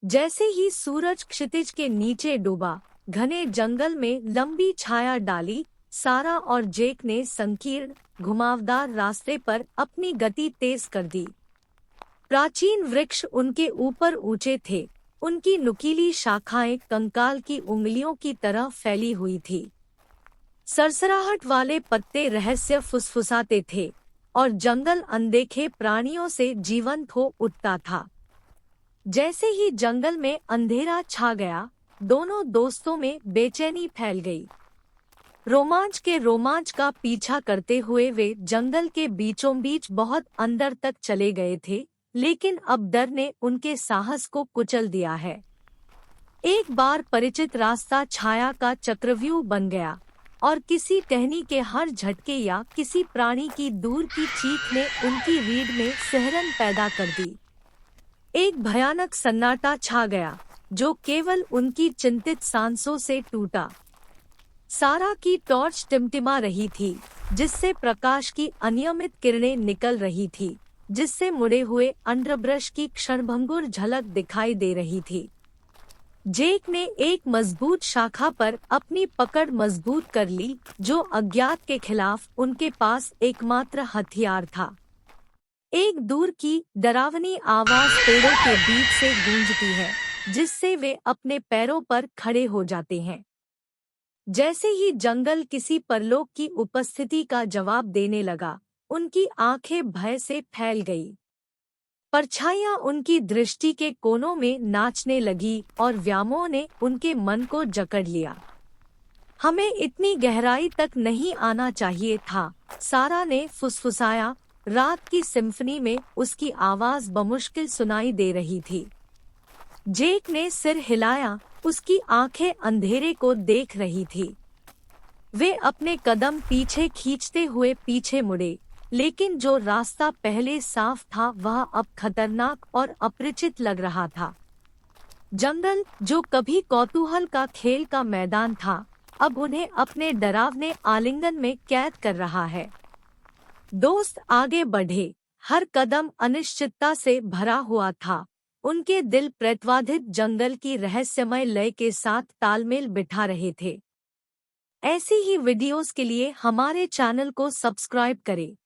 जैसे ही सूरज क्षितिज के नीचे डूबा, घने जंगल में लंबी छाया डाली, सारा और जेक ने संकीर्ण, घुमावदार रास्ते पर अपनी गति तेज कर दी। प्राचीन वृक्ष उनके ऊपर ऊंचे थे, उनकी नुकीली शाखाएं कंकाल की उंगलियों की तरह फैली हुई थी। सरसराहट वाले पत्ते रहस्य फुसफुसाते थे और जंगल अनदेखे प्राणियों से जीवंत हो उठता था। जैसे ही जंगल में अंधेरा छा गया, दोनों दोस्तों में बेचैनी फैल गई। रोमांच का पीछा करते हुए वे जंगल के बीचों बीच बहुत अंदर तक चले गए थे, लेकिन अब डर ने उनके साहस को कुचल दिया है। एक बार परिचित रास्ता छाया का चक्रव्यूह बन गया और किसी टहनी के हर झटके या किसी प्राणी की दूर की चीख ने उनकी रीढ़ में सिहरन पैदा कर दी। एक भयानक सन्नाटा छा गया, जो केवल उनकी चिंतित सांसों से टूटा। सारा की टॉर्च टिमटिमा रही थी, जिससे प्रकाश की अनियमित किरणें निकल रही थी, जिससे मुड़े हुए अंडरब्रश की क्षणभंगुर झलक दिखाई दे रही थी। जेक ने एक मजबूत शाखा पर अपनी पकड़ मजबूत कर ली, जो अज्ञात के खिलाफ उनके पास एकमात्र हथियार था। एक दूर की डरावनी आवाज पेड़ों के बीच से गूंजती है, जिससे वे अपने पैरों पर खड़े हो जाते हैं। जैसे ही जंगल किसी परलोक की उपस्थिति का जवाब देने लगा, उनकी आंखें भय से फैल गई। परछाइयां उनकी दृष्टि के कोनों में नाचने लगी और व्यामोह ने उनके मन को जकड़ लिया। हमें इतनी गहराई तक नहीं आना चाहिए था, सारा ने फुसफुसाया। रात की सिम्फनी में उसकी आवाज बमुश्किल सुनाई दे रही थी। जेक ने सिर हिलाया, उसकी आंखें अंधेरे को देख रही थी। वे अपने कदम पीछे खींचते हुए पीछे मुड़े, लेकिन जो रास्ता पहले साफ था वह अब खतरनाक और अपरिचित लग रहा था। जंगल, जो कभी कौतूहल का खेल का मैदान था, अब उन्हें अपने डरावने आलिंगन में कैद कर रहा है। दोस्त आगे बढ़े, हर कदम अनिश्चितता से भरा हुआ था। उनके दिल प्रतिवादित जंगल की रहस्यमय लय के साथ तालमेल बिठा रहे थे। ऐसी ही वीडियोस के लिए हमारे चैनल को सब्सक्राइब करें।